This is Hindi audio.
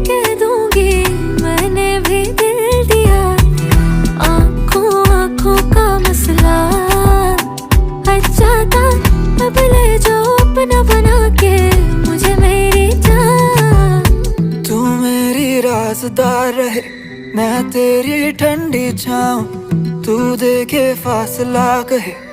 कह दूंगी मैंने भी दिल दिया। आंखों आंखों का मसला अच्छा था, अब ले जाओ अपना बना के मुझे मेरी जान। तू मेरी राज़दार रहे, मैं तेरी ठंडी छाँव, तू देखे फासला कहे